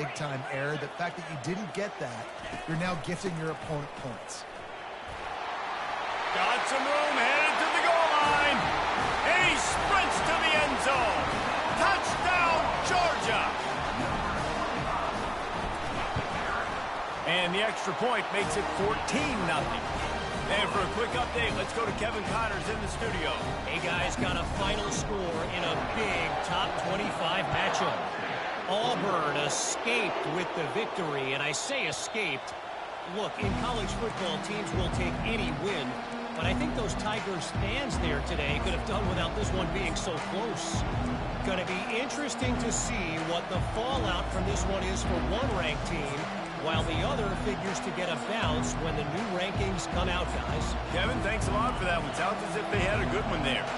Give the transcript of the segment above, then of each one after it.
big-time error. The fact that you didn't get that, you're now gifting your opponent points. Got some room, headed to the goal line. And he sprints to the end zone. Touchdown, Georgia. And the extra point makes it 14-0. And for a quick update, let's go to Kevin Connors in the studio. Hey, guys, got a final score in a big top 25 matchup. Auburn escaped with the victory, and I say escaped. Look, in college football, teams will take any win, but I think those Tigers fans there today could have done without this one being so close. Going to be interesting to see what the fallout from this one is for one ranked team, while the other figures to get a bounce when the new rankings come out, guys. Kevin, thanks a lot for that one. Sounds as if they had a good one there.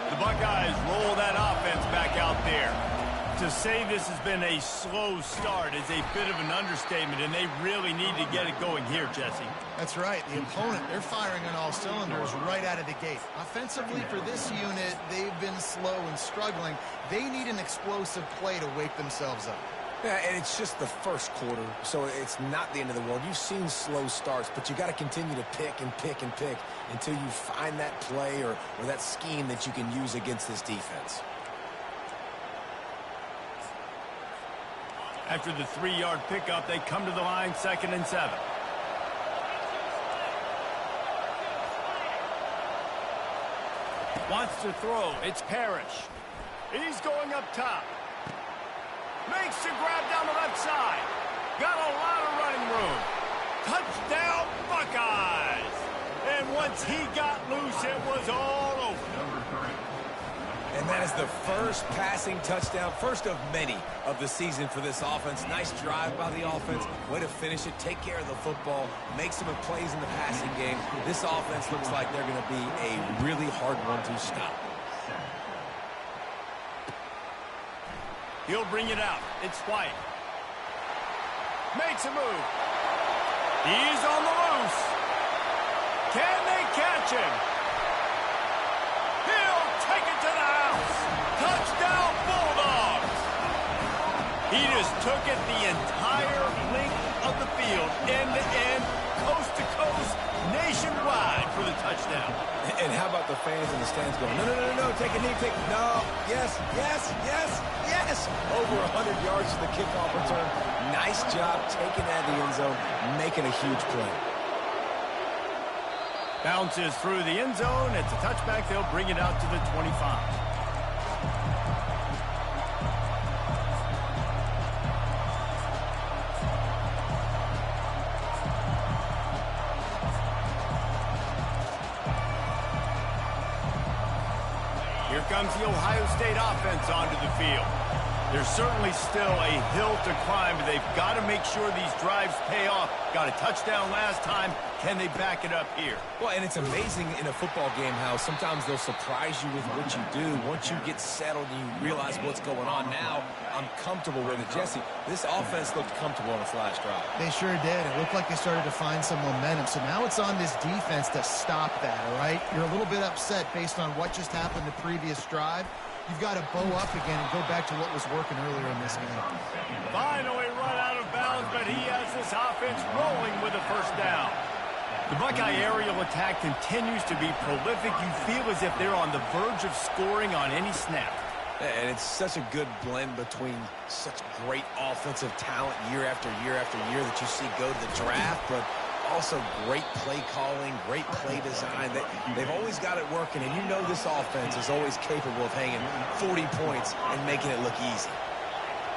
The Buckeyes roll that offense back out there. To say this has been a slow start is a bit of an understatement, and they really need to get it going here, Jesse. That's right. The opponent, they're firing on all cylinders right out of the gate. Offensively, for this unit, they've been slow and struggling. They need an explosive play to wake themselves up. Yeah, and it's just the first quarter, so it's not the end of the world. You've seen slow starts, but you got to continue to pick and pick and pick until you find that play or that scheme that you can use against this defense. After the 3-yard pickup, they come to the line, 2nd and 7. Wants to throw. It's Parrish. He's going up top. Makes the grab down the left side. Got a lot of running room. Touchdown, Buckeyes. And once he got loose, it was all over. And that is the first passing touchdown, first of many of the season for this offense. Nice drive by the offense. Way to finish it, take care of the football, make some plays in the passing game. This offense looks like they're going to be a really hard one to stop. He'll bring it out. It's White. Makes a move. He's on the loose. Can they catch him? He'll take it to the house. Touchdown, Bulldogs. He just took it the entire length of the field, end to end, coast to coast, nationwide for the touchdown. And how about the fans in the stands going, no, no, no, no, take a knee, no, yes, yes, yes, yes. Over 100 yards to the kickoff return. Nice job taking that in the end zone, making a huge play. Bounces through the end zone. It's a touchback. They'll bring it out to the 25. Here comes the Ohio State offense onto the field. There's certainly still a hill to climb, but they've got to make sure these drives pay off. Got a touchdown last time. Can they back it up here? Well, and it's amazing in a football game how sometimes they'll surprise you with what you do. Once you get settled and you realize what's going on now, I'm comfortable with it. Jesse, this offense looked comfortable on a flash drive. They sure did. It looked like they started to find some momentum. So now it's on this defense to stop that, all right? You're a little bit upset based on what just happened the previous drive. You've got to bow up again and go back to what was working earlier in this game. Finally run out of bounds, but he has this offense rolling with a first down. The Buckeye aerial attack continues to be prolific. You feel as if they're on the verge of scoring on any snap. And it's such a good blend between such great offensive talent year after year after year that you see go to the draft, but also great play calling, great play design. They've always got it working, and you know this offense is always capable of hanging 40 points and making it look easy.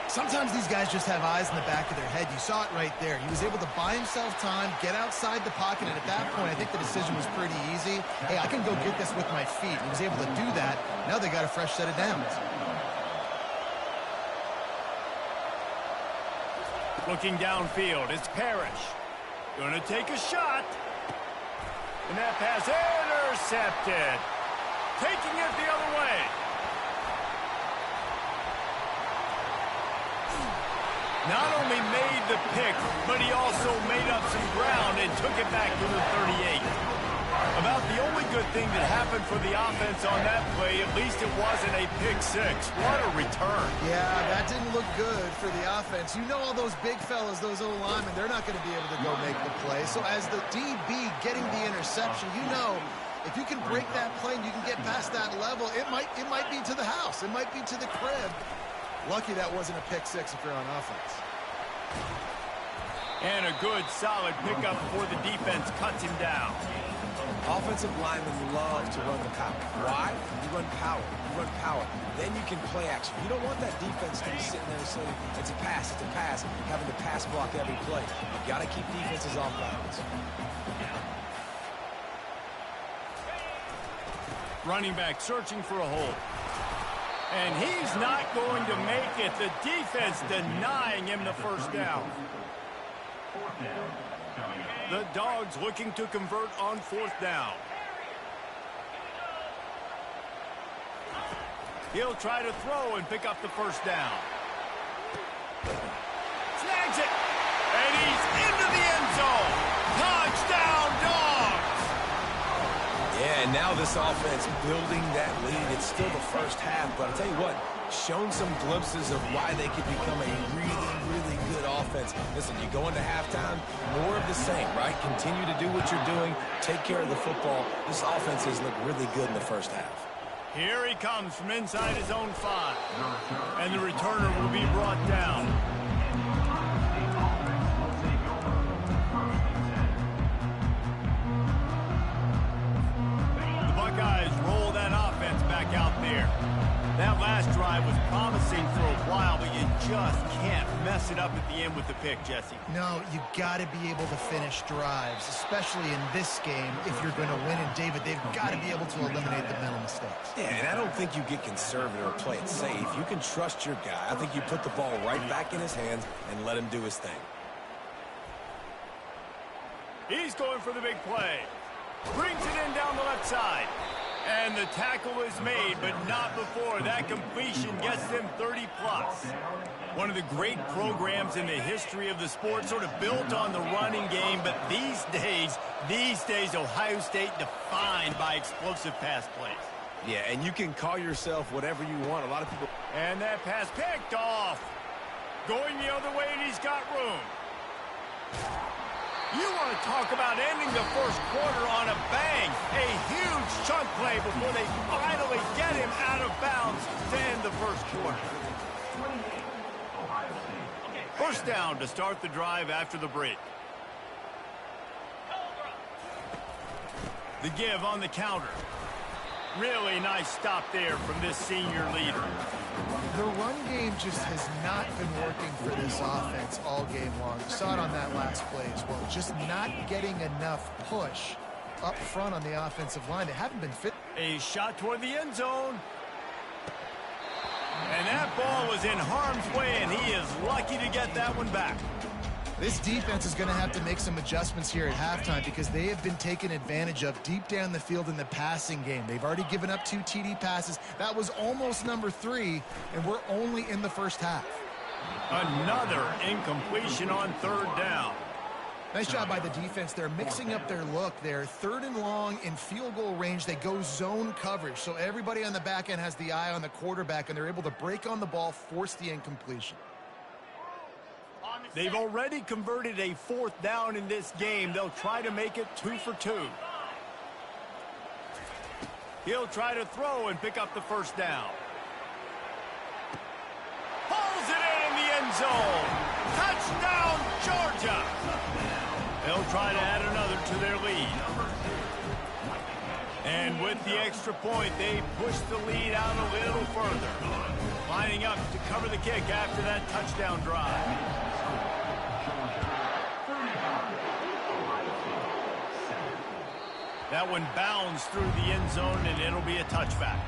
Sometimes these guys just have eyes in the back of their head. You saw it right there. He was able to buy himself time, get outside the pocket, and at that point, I think the decision was pretty easy. Hey, I can go get this with my feet. He was able to do that. Now they got a fresh set of downs. Looking downfield, it's Parrish. Going to take a shot. And that pass intercepted. Taking it the other way. Not only made the pick, but he also made up some ground and took it back to the 38. A About the only good thing that happened for the offense on that play, at least it wasn't a pick six. What a return. Yeah, that didn't look good for the offense. You know all those big fellas, those O-linemen, they're not going to be able to go make the play. So as the DB getting the interception, you know, if you can break that play and you can get past that level, it might be to the house. It might be to the crib. Lucky that wasn't a pick six if you're on offense. And a good, solid pickup before the defense cuts him down. Offensive linemen love to run the power. Why? You run power. You run power. Then you can play action. You don't want that defense to be sitting there saying, it's a pass, having to pass block every play. You got to keep defenses off balance. Running back searching for a hole. And he's not going to make it. The defense denying him the first down. The Dogs looking to convert on fourth down. He'll try to throw and pick up the first down. Snags it. And he's into the end zone. Touchdown, Dogs. Yeah, and now this offense building that lead. It's still the first half, but I'll tell you what, shown some glimpses of why they could become a really, really good offense. Listen, you go into halftime, more of the same, right? Continue to do what you're doing, take care of the football. This offense has looked really good in the first half. Here he comes from inside his own 5. And the returner will be brought down. The Buckeyes roll that offense back out there. That last drive was promising for a while, but you just can't mess it up at the end with the pick, Jesse. No, you got to be able to finish drives, especially in this game. If you're going to win, and David, they've got to be able to eliminate the mental mistakes. Yeah, and I don't think you get conservative or play it safe. You can trust your guy. I think you put the ball right back in his hands and let him do his thing. He's going for the big play. Brings it in down the left side. And the tackle is made, but not before that completion gets them 30-plus. One of the great programs in the history of the sport, sort of built on the running game, but these days, Ohio State defined by explosive pass plays. Yeah, and you can call yourself whatever you want. A lot of people... And that pass picked off. Going the other way, and he's got room. You want to talk about ending the first quarter on a bang. A huge chunk play before they finally get him out of bounds to end the first quarter. First down to start the drive after the break. The give on the counter. Really nice stop there from this senior leader. The run game just has not been working for this offense all game long. You saw it on that last play as well. Just not getting enough push up front on the offensive line. They haven't been fit. A shot toward the end zone. And that ball was in harm's way, and he is lucky to get that one back. This defense is going to have to make some adjustments here at halftime because they have been taken advantage of deep down the field in the passing game. They've already given up 2 TD passes. That was almost number 3, and we're only in the first half. Another incompletion on third down. Nice job by the defense. They're mixing up their look there. 3rd and long in field goal range. They go zone coverage. So everybody on the back end has the eye on the quarterback, and they're able to break on the ball, force the incompletion. They've already converted a 4th down in this game. They'll try to make it 2 for 2. He'll try to throw and pick up the first down. Pulls it in the end zone. Touchdown, Georgia. They'll try to add another to their lead. And with the extra point, they push the lead out a little further. Lining up to cover the kick after that touchdown drive. That one bounds through the end zone, and it'll be a touchback.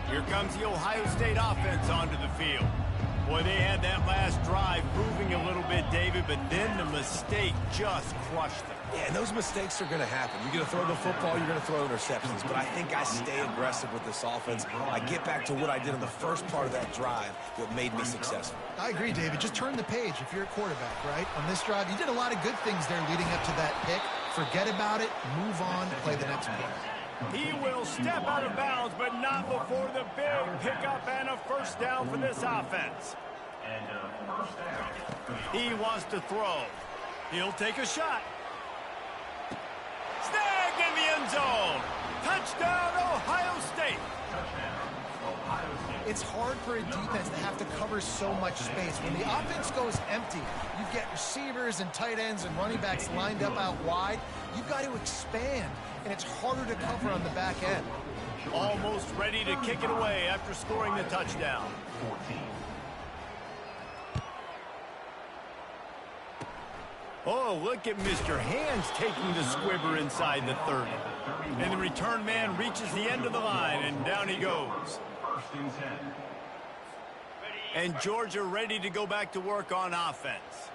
Here comes the Ohio State offense onto the field. Boy, they had that last drive moving a little bit, David, but then the mistake just crushed them. Yeah, and those mistakes are going to happen. You're going to throw the football, you're going to throw interceptions. But I think I stay aggressive with this offense. I get back to what I did in the first part of that drive, what made me successful. I agree, David. Just turn the page if you're a quarterback, right? On this drive, you did a lot of good things there leading up to that pick. Forget about it, move on, play the next play. He will step out of bounds, but not before the big pickup and a first down for this offense. He wants to throw. He'll take a shot. Snagged in the end zone. Touchdown, Ohio State. It's hard for a defense to have to cover so much space. When the offense goes empty, you get receivers and tight ends and running backs lined up out wide. You've got to expand, and it's harder to cover on the back end. Almost ready to kick it away after scoring the touchdown. Oh, look at Mr. Hands taking the squibber inside the 30. And the return man reaches the end of the line, and down he goes. And Georgia ready to go back to work on offense.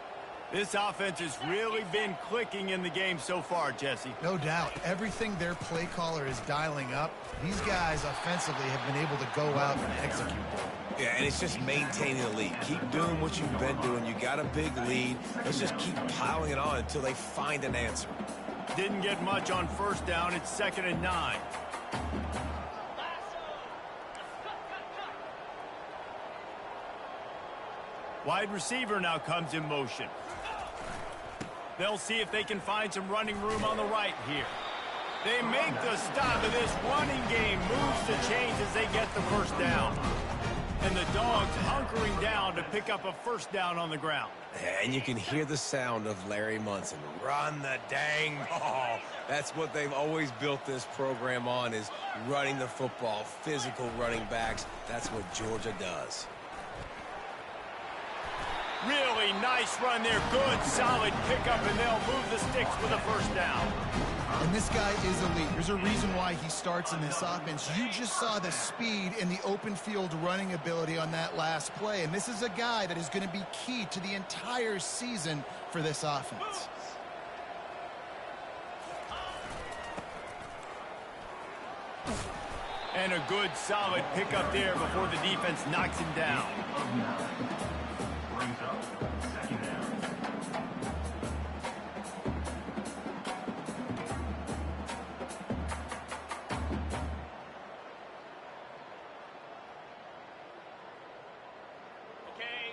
This offense has really been clicking in the game so far, Jesse. No doubt. Everything their play caller is dialing up, these guys offensively have been able to go out and execute. Yeah, and it's just maintaining the lead. Keep doing what you've been doing. You got a big lead. Let's just keep piling it on until they find an answer. Didn't get much on first down. It's 2nd and 9. Wide receiver now comes in motion. They'll see if they can find some running room on the right here. They make the stop, and this running game moves the chains as they get the first down. And the Dogs hunkering down to pick up a first down on the ground. And you can hear the sound of Larry Munson. Run the dang ball. That's what they've always built this program on, is running the football, physical running backs. That's what Georgia does. Really nice run there. Good, solid pickup, and they'll move the sticks with a first down. And this guy is elite. There's a reason why he starts in this offense. You just saw the speed and the open field running ability on that last play. And this is a guy that is going to be key to the entire season for this offense. And a good, solid pickup there before the defense knocks him down.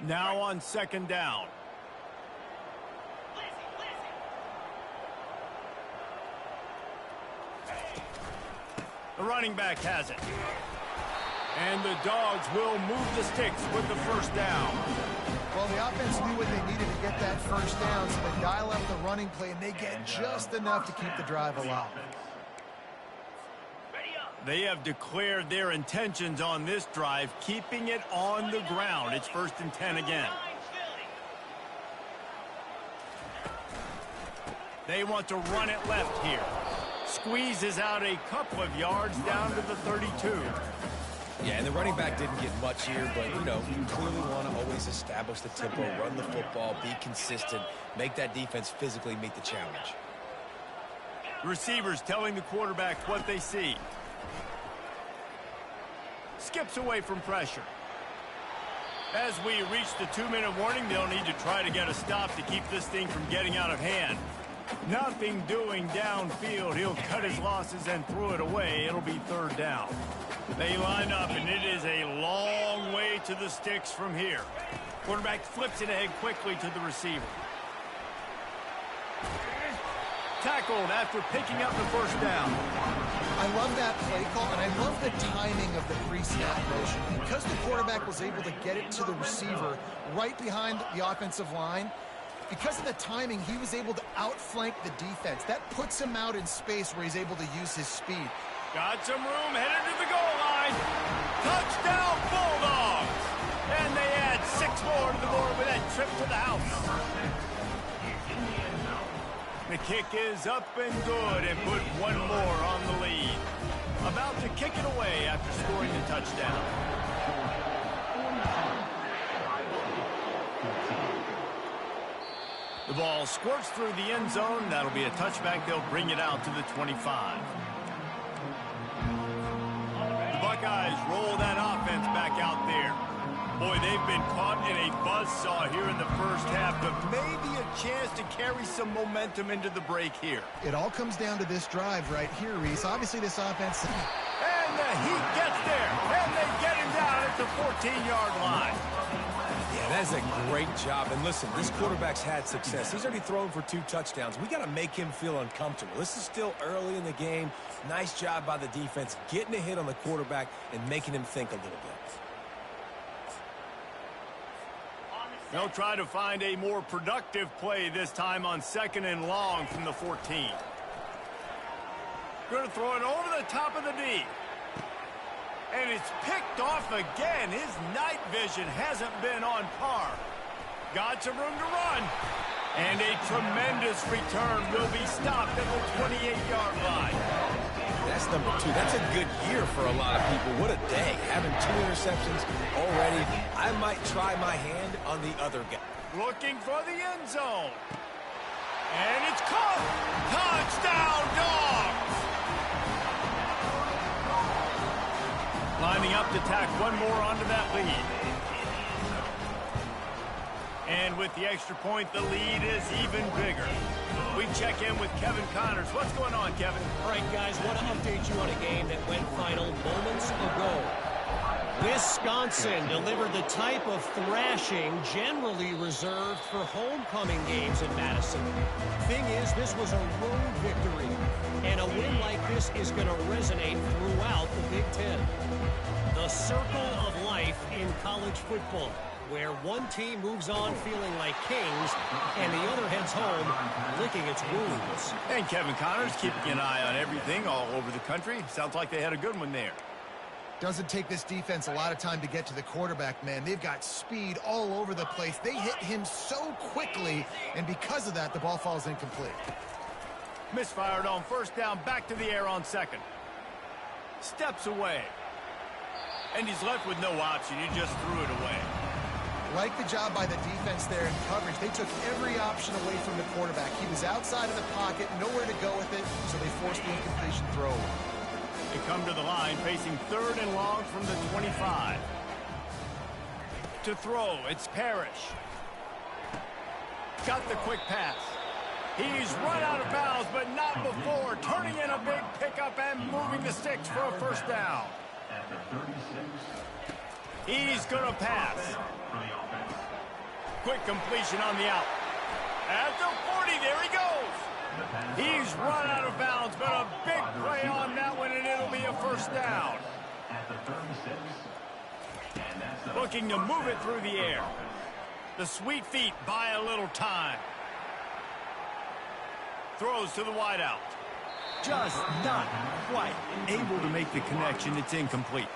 Now on 2nd down. The running back has it. And the Dogs will move the sticks with the first down. Well, the offense knew what they needed to get that first down, so they dial up the running play, and they get just enough to keep the drive alive. They have declared their intentions on this drive, keeping it on the ground. It's 1st and 10 again. They want to run it left here. Squeezes out a couple of yards down to the 32. Yeah, and the running back didn't get much here, but, you know, you clearly want to always establish the tempo, run the football, be consistent, make that defense physically meet the challenge. Receivers telling the quarterback what they see. Skips away from pressure. As we reach the 2-minute warning, they'll need to try to get a stop to keep this thing from getting out of hand. Nothing doing downfield. He'll cut his losses and throw it away. It'll be 3rd down. They line up, and it is a long way to the sticks from here. Quarterback flips it ahead quickly to the receiver. Tackled after picking up the first down. I love that play call, and I love the timing of the pre-snap motion. Because the quarterback was able to get it to the receiver right behind the offensive line, because of the timing, he was able to outflank the defense. That puts him out in space where he's able to use his speed. Got some room, headed to the goal line. Touchdown, Bulldogs! And they add 6 more to the board with that trip to the house. The kick is up and good, and put 1 more on the lead. About to kick it away after scoring the touchdown. The The ball squirts through the end zone. That'll be a touchback. They'll bring it out to the 25. The Buckeyes roll that offense back out there. Boy, they've been caught in a buzzsaw here in the first half, but maybe a chance to carry some momentum into the break here. It all comes down to this drive right here, Reese. Obviously, this offense... And the heat gets there, and they get him down at the 14-yard line. Yeah, that's a great job. And listen, this quarterback's had success. He's already thrown for 2 touchdowns. We got to make him feel uncomfortable. This is still early in the game. Nice job by the defense, getting a hit on the quarterback and making him think a little bit. They'll try to find a more productive play this time on 2nd and long from the 14. Going to throw it over the top of the D. And it's picked off again. His night vision hasn't been on par. Got some room to run. And a tremendous return will be stopped at the 28-yard line. That's number 2. That's a good year for a lot of people. What a day. Having 2 interceptions already. I might try my hand on the other guy. Looking for the end zone. And it's caught. Touchdown, Dogs. Lining up to tack one more onto that lead. And with the extra point, the lead is even bigger. We check in with Kevin Connors. What's going on, Kevin? All right, guys, want to update you on a game that went final moments ago. Wisconsin delivered the type of thrashing generally reserved for homecoming games in Madison. Thing is, this was a road victory, and a win like this is going to resonate throughout the Big Ten. The circle of life in college football, where one team moves on feeling like kings and the other heads home licking its wounds. And Kevin Connors keeping an eye on everything all over the country. Sounds like they had a good one there. Doesn't take this defense a lot of time to get to the quarterback, man. They've got speed all over the place. They hit him so quickly, and because of that, the ball falls incomplete. Misfired on 1st down, back to the air on 2nd. Steps away. And he's left with no option. He just threw it away. Like the job by the defense there in coverage. They took every option away from the quarterback. He was outside of the pocket, nowhere to go with it, so they forced the incompletion throw. They come to the line facing 3rd and long from the 25. To throw, it's Parrish. Got the quick pass. He's run out of bounds, but not before. Turning in a big pickup and moving the sticks for a 1st down. He's going to pass. Quick completion on the out. At the 40, there he goes. He's run out of bounds, but a big play on that one, and it'll be a 1st down. Looking to move it through the air. The sweet feet buy a little time. Throws to the wideout. Just not quite able to make the connection. It's incomplete.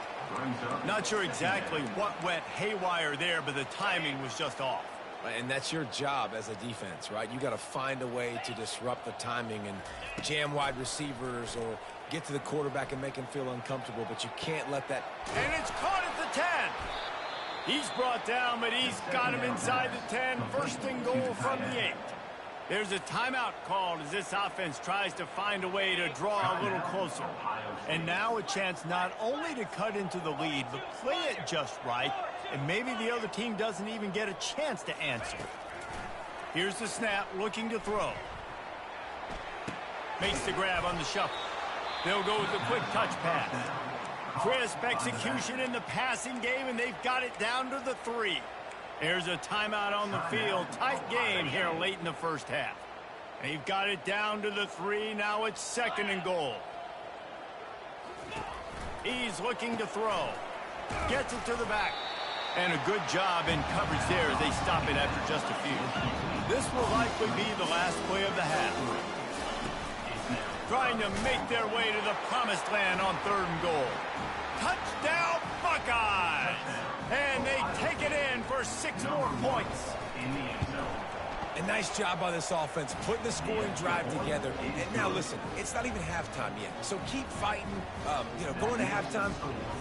Not sure exactly what went haywire there, but the timing was just off. And that's your job as a defense, right? You got to find a way to disrupt the timing and jam wide receivers or get to the quarterback and make him feel uncomfortable, but you can't let that... And it's caught at the 10. He's brought down, but he's got him inside the 10. 1st and goal from the 8. There's a timeout called as this offense tries to find a way to draw a little closer. And now a chance not only to cut into the lead, but play it just right, and maybe the other team doesn't even get a chance to answer. Here's the snap, looking to throw. Makes the grab on the shuffle. They'll go with the quick touch pass. Crisp execution in the passing game, and they've got it down to the 3. There's a timeout on the field. Tight game here late in the 1st half. They've got it down to the 3. Now it's 2nd and goal. He's looking to throw. Gets it to the back. And a good job in coverage there as they stop it after just a few. This will likely be the last play of the half. Trying to make their way to the promised land on 3rd and goal. Touchdown, Buckeyes! And they take it in for 6 more points. A nice job by this offense, putting the scoring drive together. And now, listen, it's not even halftime yet. So keep fighting, going to halftime,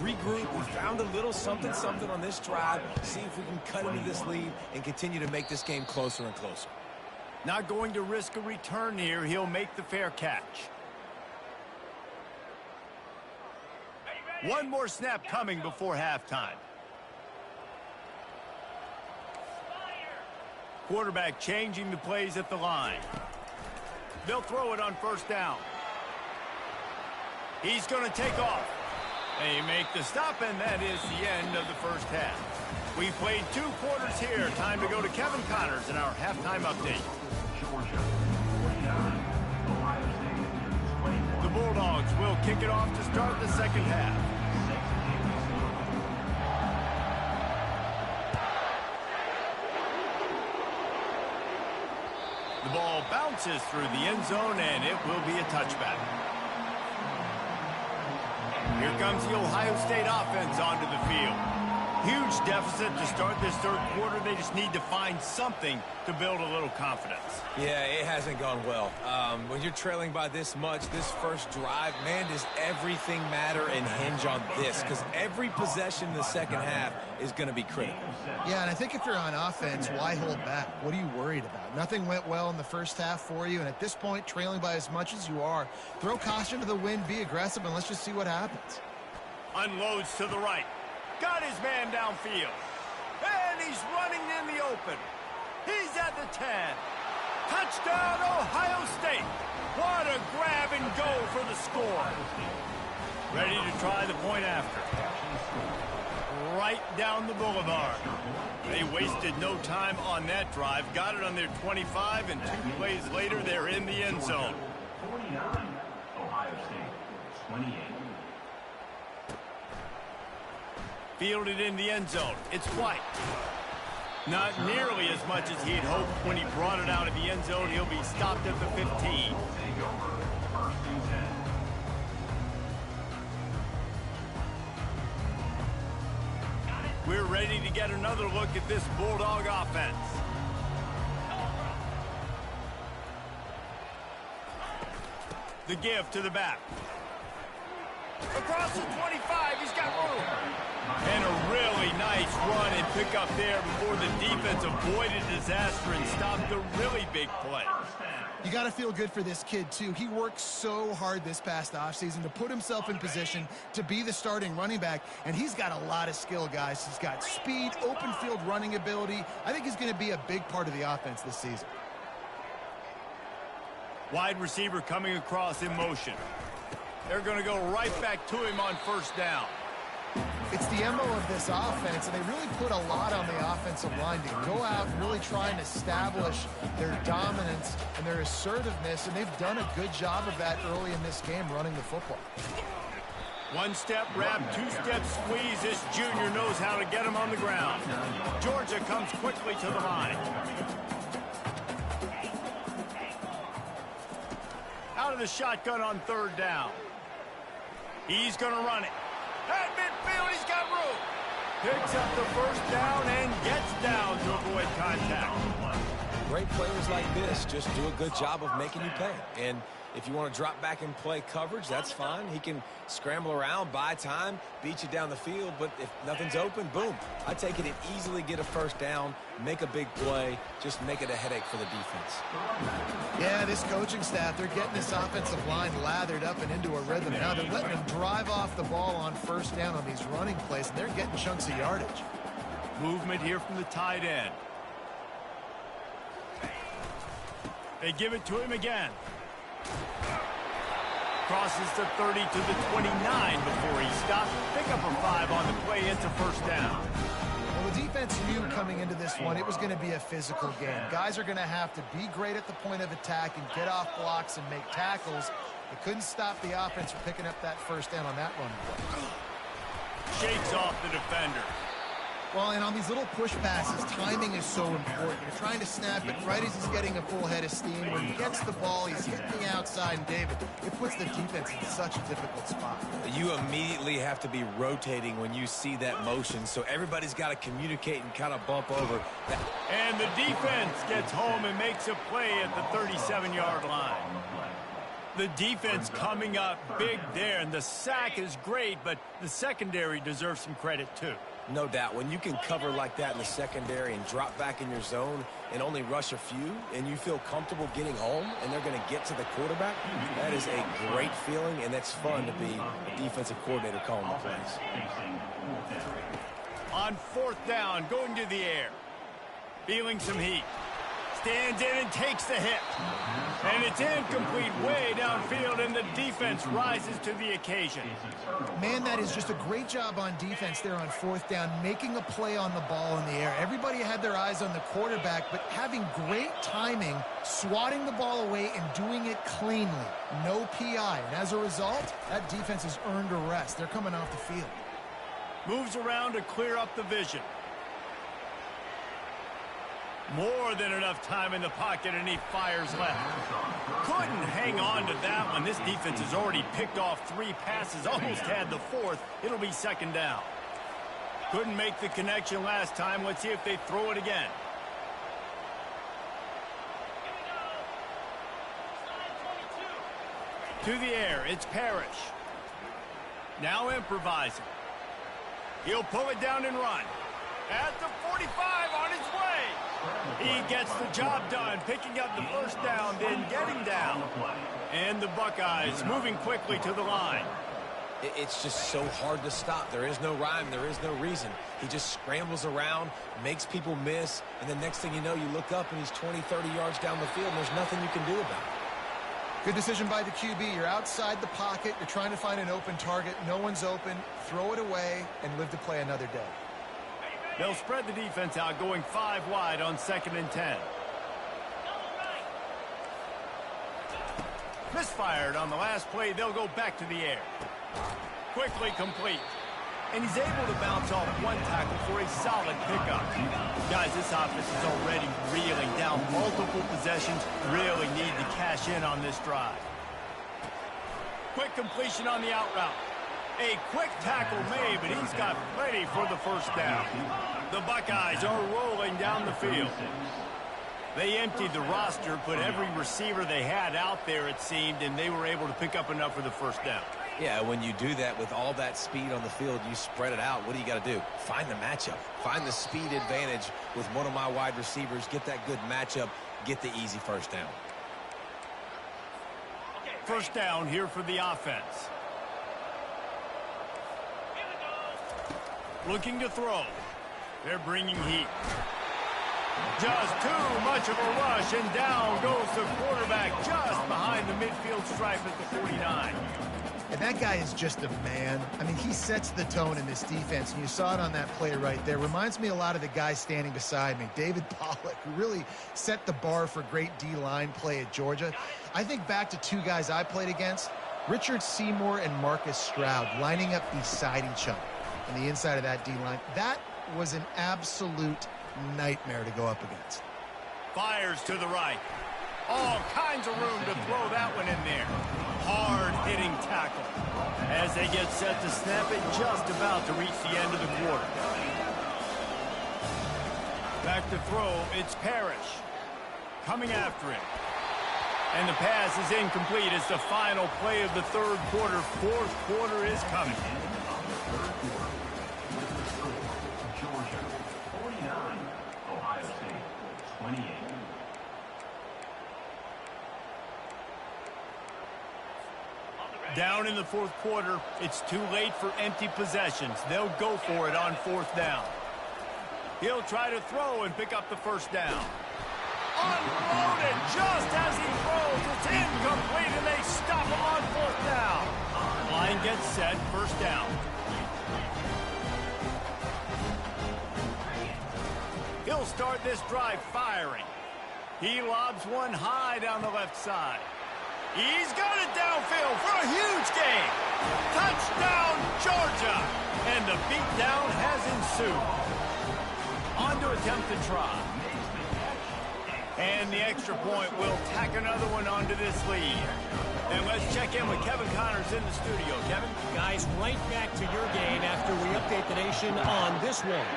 regroup. We found a little something on this drive. See if we can cut into this lead and continue to make this game closer and closer. Not going to risk a return here. He'll make the fair catch. One more snap coming before halftime. Quarterback changing the plays at the line. They'll throw it on first down. He's going to take off. They make the stop, and that is the end of the first half. We played 2 quarters here. Time to go to Kevin Connors in our halftime update. The Bulldogs will kick it off to start the second half. The ball bounces through the end zone, and it will be a touchback. Here comes the Ohio State offense onto the field. Huge deficit to start this third quarter. They just need to find something to build a little confidence. Yeah, it hasn't gone well. When you're trailing by this much, this first drive, man, does everything matter and hinge on this? Because every possession in the second half is going to be critical. Yeah, and I think if you're on offense, why hold back? What are you worried about? Nothing went well in the first half for you, and at this point, trailing by as much as you are, throw caution to the wind, be aggressive, and let's just see what happens. Unloads to the right. Got his man downfield. And he's running in the open. He's at the 10. Touchdown, Ohio State. What a grab and go for the score. Ready to try the point after. Right down the boulevard. They wasted no time on that drive. Got it on their 25, and 2 plays later, they're in the end zone. 49, Ohio State, 28. Fielded in the end zone. It's White. Not nearly as much as he'd hoped when he brought it out of the end zone. He'll be stopped at the 15. We're ready to get another look at this Bulldog offense. The give to the back. Across the 25, he's got room. And a really nice run and pick up there before the defense avoided disaster and stopped a really big play. You got to feel good for this kid, too. He worked so hard this past offseason to put himself in position to be the starting running back, and he's got a lot of skill, guys. He's got speed, open field running ability. I think he's going to be a big part of the offense this season. Wide receiver coming across in motion. They're going to go right back to him on first down. It's the MO of this offense, and they really put a lot on the offensive line to go out and really try and establish their dominance and their assertiveness, and they've done a good job of that early in this game running the football. 1-step wrap, 2-step squeeze. This junior knows how to get him on the ground. Georgia comes quickly to the line. Out of the shotgun on third down. He's going to run it. At midfield, he's got room. Picks up the first down and gets down to avoid contact. Great players like this just do a good job of making you pay. And if you want to drop back and play coverage, that's fine. He can scramble around, buy time, beat you down the field. But if nothing's open, boom. I take it and easily get a first down, make a big play, just make it a headache for the defense. Yeah, this coaching staff, they're getting this offensive line lathered up and into a rhythm. Now they're letting them drive off the ball on first down on these running plays, and they're getting chunks of yardage. Movement here from the tight end. They give it to him again. Crosses the 30 to the 29 before he stopped. Pick up a 5 on the play. It's a first down. Well, the defense knew coming into this one it was going to be a physical game. Guys are going to have to be great at the point of attack and get off blocks and make tackles. They couldn't stop the offense from picking up that first down on that run play. Shakes off the defender. Well, and on these little push passes, timing is so important. You're trying to snap it right as he's getting a full head of steam. When he gets the ball, he's hitting the outside, and David, it puts the defense in such a difficult spot. You immediately have to be rotating when you see that motion, so everybody's got to communicate and kind of bump over. And the defense gets home and makes a play at the 37-yard line. The defense coming up big there, and the sack is great, but the secondary deserves some credit too. No doubt. When you can cover like that in the secondary and drop back in your zone and only rush a few, and you feel comfortable getting home and they're going to get to the quarterback, that is a great feeling, and that's fun to be a defensive coordinator calling the plays. On 4th down, going to the air. Feeling some heat. Stands in and takes the hit. And it's incomplete way downfield, and the defense rises to the occasion. Man, that is just a great job on defense there on 4th down, making a play on the ball in the air. Everybody had their eyes on the quarterback, but having great timing, swatting the ball away, and doing it cleanly. No PI. And as a result, that defense has earned a rest. They're coming off the field. Moves around to clear up the vision. More than enough time in the pocket, and he fires left. Couldn't hang on to that one. This defense has already picked off 3 passes, almost had the 4th. It'll be 2nd down. Couldn't make the connection last time. Let's see if they throw it again. To the air, it's Parrish. Now improvising. He'll pull it down and run. At the 45, on his way. He gets the job done, picking up the 1st down, then getting down. And the Buckeyes moving quickly to the line. It's just so hard to stop. There is no rhyme. There is no reason. He just scrambles around, makes people miss, and the next thing you know, you look up and he's 20, 30 yards down the field, and there's nothing you can do about it. Good decision by the QB. You're outside the pocket. You're trying to find an open target. No one's open. Throw it away and live to play another day. They'll spread the defense out, going 5 wide on 2nd and 10. Misfired on the last play. They'll go back to the air. Quickly complete. And he's able to bounce off 1 tackle for a solid pickup. Guys, this offense is already reeling down multiple possessions. Really need to cash in on this drive. Quick completion on the out route. A quick tackle made, but he's got plenty for the 1st down. The Buckeyes are rolling down the field. They emptied the roster, put every receiver they had out there, it seemed, and they were able to pick up enough for the 1st down. Yeah, when you do that with all that speed on the field, you spread it out. What do you got to do? Find the matchup. Find the speed advantage with one of my wide receivers. Get that good matchup. Get the easy 1st down. 1st down here for the offense. Looking to throw. They're bringing heat. Just too much of a rush, and down goes the quarterback just behind the midfield stripe at the 49. And that guy is just a man. I mean, he sets the tone in this defense, and you saw it on that play right there. Reminds me a lot of the guy standing beside me, David Pollack, who really set the bar for great D-line play at Georgia. I think back to 2 guys I played against, Richard Seymour and Marcus Stroud, lining up beside each other on the inside of that D-line. That was an absolute nightmare to go up against. Fires to the right. All kinds of room to throw that one in there. Hard-hitting tackle. As they get set to snap it, just about to reach the end of the quarter. Back to throw, it's Parrish. Coming after him. And the pass is incomplete. It's the final play of the 3rd quarter. 4th quarter is coming. Georgia, 49. Ohio State, 28. Down in the 4th quarter, it's too late for empty possessions. They'll go for it on 4th down. He'll try to throw and pick up the 1st down. Unloaded just as he throws. It's incomplete, and they stop him on 4th down. Line gets set, 1st down. He'll start this drive firing. He lobs one high down the left side. He's got it downfield for a huge gain. Touchdown, Georgia. And the beatdown has ensued. On to attempt to try. And the extra point will tack another one onto this lead. And let's check in with Kevin Connors in the studio. Kevin? Guys, right back to your game after we update the nation on this one.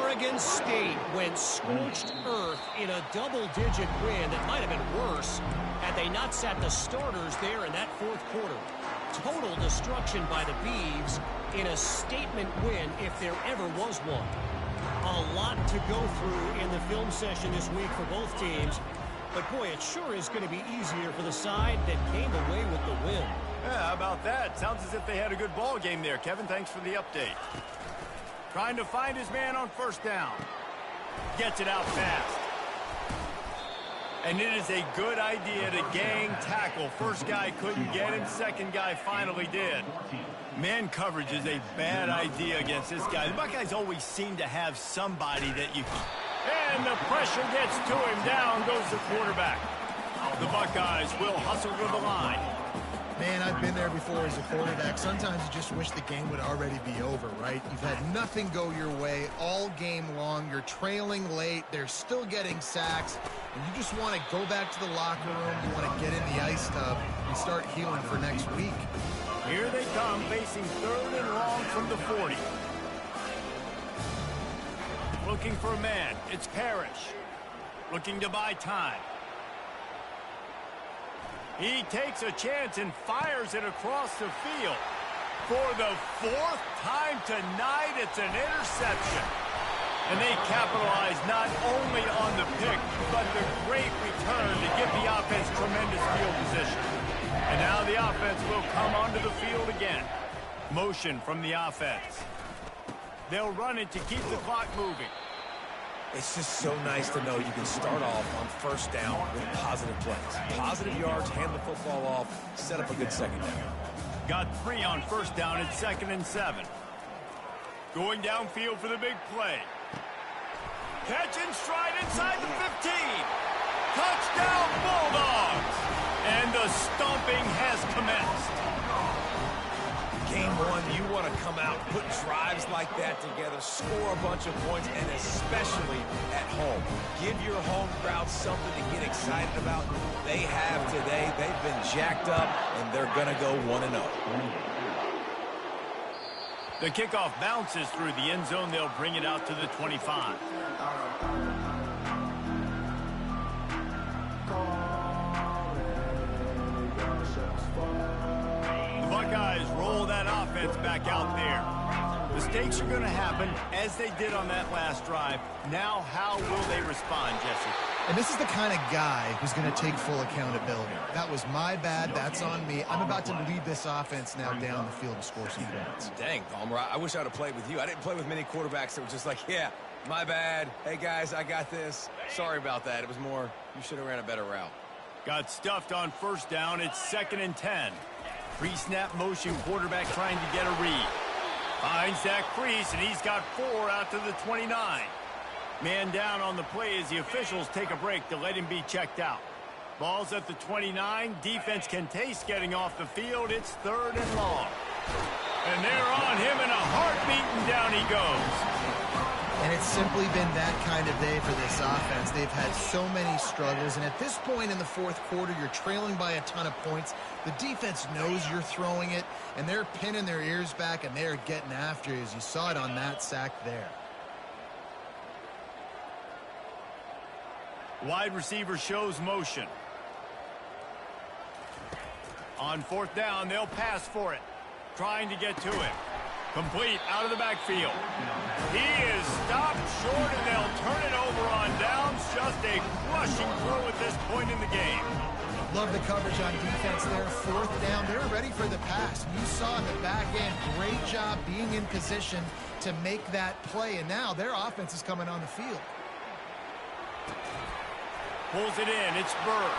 Oregon State went scorched earth in a double-digit win that might have been worse had they not sat the starters there in that 4th quarter. total destruction by the Beavs in a statement win if there ever was one. A lot to go through in the film session this week for both teams. But, boy, it sure is going to be easier for the side that came away with the win. Yeah, how about that? Sounds as if they had a good ball game there, Kevin. Thanks for the update. Trying to find his man on first down. Gets it out fast. And it is a good idea to gang tackle. First guy couldn't get him. Second guy finally did. Man coverage is a bad idea against this guy. The Buckeyes always seem to have somebody that you can. And the pressure gets to him. Down goes the quarterback. The Buckeyes will hustle to the line. Man, I've been there before as a quarterback. Sometimes you just wish the game would already be over, right? You've had nothing go your way all game long. You're trailing late. They're still getting sacks. And you just want to go back to the locker room. You want to get in the ice tub and start healing for next week. Here they come, facing 3rd and long from the 40. Looking for a man. It's Parrish. Looking to buy time. He takes a chance and fires it across the field. For the 4th time tonight, it's an interception. And they capitalize not only on the pick, but the great return to give the offense tremendous field position. And now the offense will come onto the field again. Motion from the offense. They'll run it to keep the clock moving. It's just so nice to know you can start off on first down with positive plays. Positive yards, hand the football off, set up a good second down. Got 3 on first down at 2nd and 7. Going downfield for the big play. Catch and stride inside the 15. Touchdown Bulldogs! And the stomping has commenced. Game 1, you want to come out, put drives like that together, score a bunch of points, and especially at home. Give your home crowd something to get excited about. They have today. They've been jacked up, and they're going to go 1-0. The kickoff bounces through the end zone. They'll bring it out to the 25. The Buckeyes roll that offense back out there. Mistakes are going to happen, as they did on that last drive. Now, how will they respond, Jesse? And this is the kind of guy who's going to take full accountability. That was my bad. That's on me. I'm about to lead this offense now down the field and score some points. Dang, Palmer, I wish I would have played with you. I didn't play with many quarterbacks that were just like, yeah, my bad. Hey, guys, I got this. Sorry about that. It was more, you should have ran a better route. Got stuffed on first down. It's 2nd and 10. Pre-snap motion quarterback trying to get a read. Finds Zach Priest, and he's got 4 out to the 29. Man down on the play as the officials take a break to let him be checked out. Ball's at the 29. Defense can taste getting off the field. It's 3rd and long. And they're on him in a heartbeat, and down he goes. And it's simply been that kind of day for this offense. They've had so many struggles, and at this point in the 4th quarter, you're trailing by a ton of points. The defense knows you're throwing it, and they're pinning their ears back, and they're getting after you, as you saw it on that sack there. Wide receiver shows motion. On 4th down, they'll pass for it. Trying to get to it. Complete out of the backfield. He is stopped short, and they'll turn it over on downs. Just a crushing throw at this point in the game. Love the coverage on defense there. 4th down. They're ready for the pass. You saw in the back end, great job being in position to make that play. And now their offense is coming on the field. Pulls it in. It's Burr.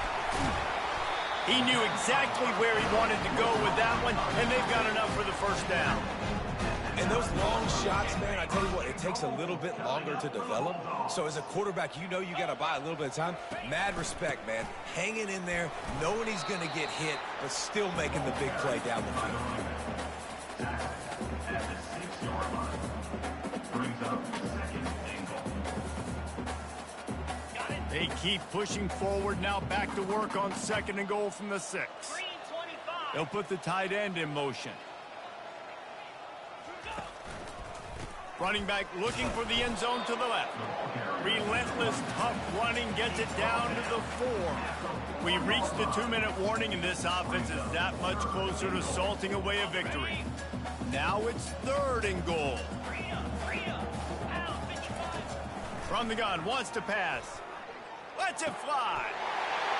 He knew exactly where he wanted to go with that one, and they've got enough for the first down. And those long shots, man, I tell you what, it takes a little bit longer to develop. So as a quarterback, you know you got to buy a little bit of time. Mad respect, man. Hanging in there, knowing he's going to get hit, but still making the big play down the field. At the 6-yard line. Brings up 2nd and goal. They keep pushing forward now, back to work on 2nd and goal from the 6. They'll put the tight end in motion. Running back looking for the end zone to the left. Relentless, tough running gets it down to the 4. We reached the 2-minute warning, and this offense is that much closer to salting away a victory. Now it's 3rd and goal. From the gun, wants to pass. Lets it fly.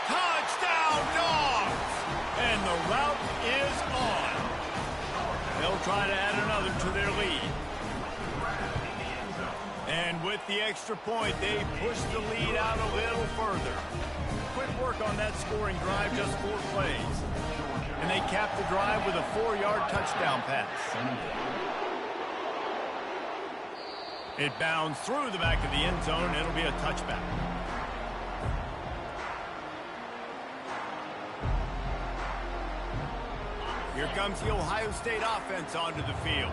Touchdown, Dogs! And the route is on. They'll try to add another to their lead. And with the extra point, they push the lead out a little further. Quick work on that scoring drive, just 4 plays. And they cap the drive with a 4-yard touchdown pass. It bounds through the back of the end zone. It'll be a touchback. Here comes the Ohio State offense onto the field.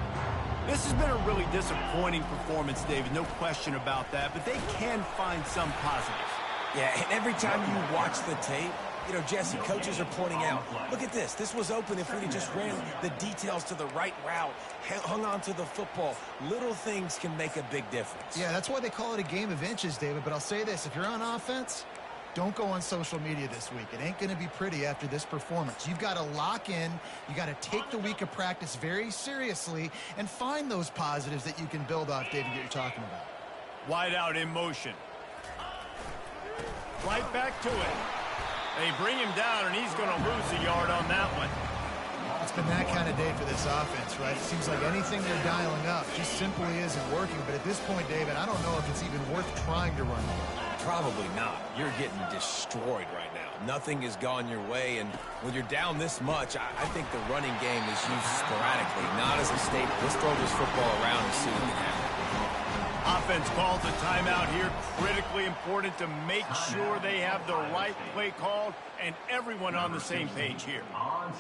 This has been a really disappointing performance, David, no question about that, but they can find some positives. Yeah, and every time you watch the tape, you know, Jesse, coaches are pointing out, look at this. This was open if we'd just ran the details to the right route, hung on to the football. Little things can make a big difference. Yeah, that's why they call it a game of inches, David. But I'll say this, if you're on offense, don't go on social media this week. It ain't going to be pretty after this performance. You've got to lock in. You got to take the week of practice very seriously and find those positives that you can build off, David, that you're talking about. Wide out in motion. Right back to it. They bring him down, and he's going to lose a yard on that one. It's been that kind of day for this offense, right? It seems like anything they're dialing up just simply isn't working. But at this point, David, I don't know if it's even worth trying to run the ball. Probably not. You're getting destroyed right now. Nothing has gone your way, and when you're down this much, I think the running game is used sporadically, not as a staple. Let's throw this football around and see what can happen. Offense calls a timeout here. Critically important to make sure they have the right play called and everyone on the same page here.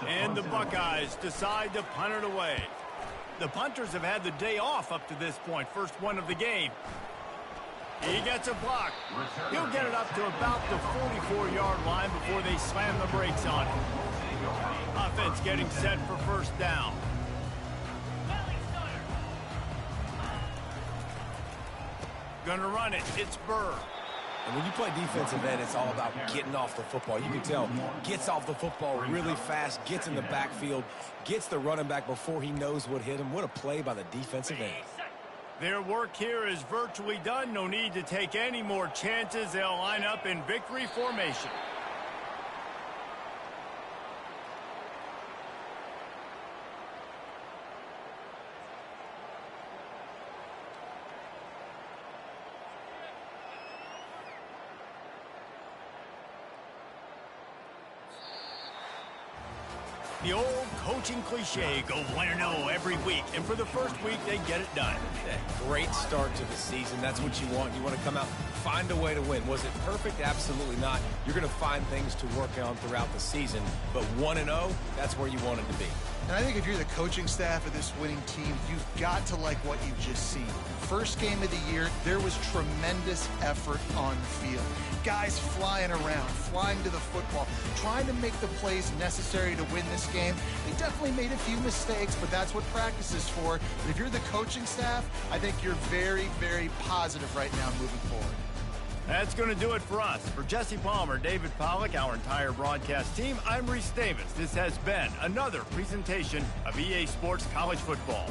And the Buckeyes decide to punt it away. The punters have had the day off up to this point. First one of the game. He gets a block. He'll get it up to about the 44-yard line before they slam the brakes on it. Offense getting set for first down. Gonna run it. It's Burr. And when you play defensive end, it's all about getting off the football. You can tell, gets off the football really fast, gets in the backfield, gets the running back before he knows what hit him. What a play by the defensive end. Their work here is virtually done. No need to take any more chances. They'll line up in victory formation. The old coaching cliche, go 1-0 every week. And for the first week, they get it done. Yeah, great start to the season. That's what you want. You want to come out, find a way to win. Was it perfect? Absolutely not. You're going to find things to work on throughout the season. But 1-0, that's where you want it to be. And I think if you're the coaching staff of this winning team, you've got to like what you've just seen. First game of the year, there was tremendous effort on the field. Guys flying around, flying to the football, trying to make the plays necessary to win this game. They definitely made a few mistakes, but that's what practice is for. But if you're the coaching staff, I think you're very, very positive right now moving forward. That's going to do it for us. For Jesse Palmer, David Pollack, our entire broadcast team, I'm Reese Davis. This has been another presentation of EA Sports College Football.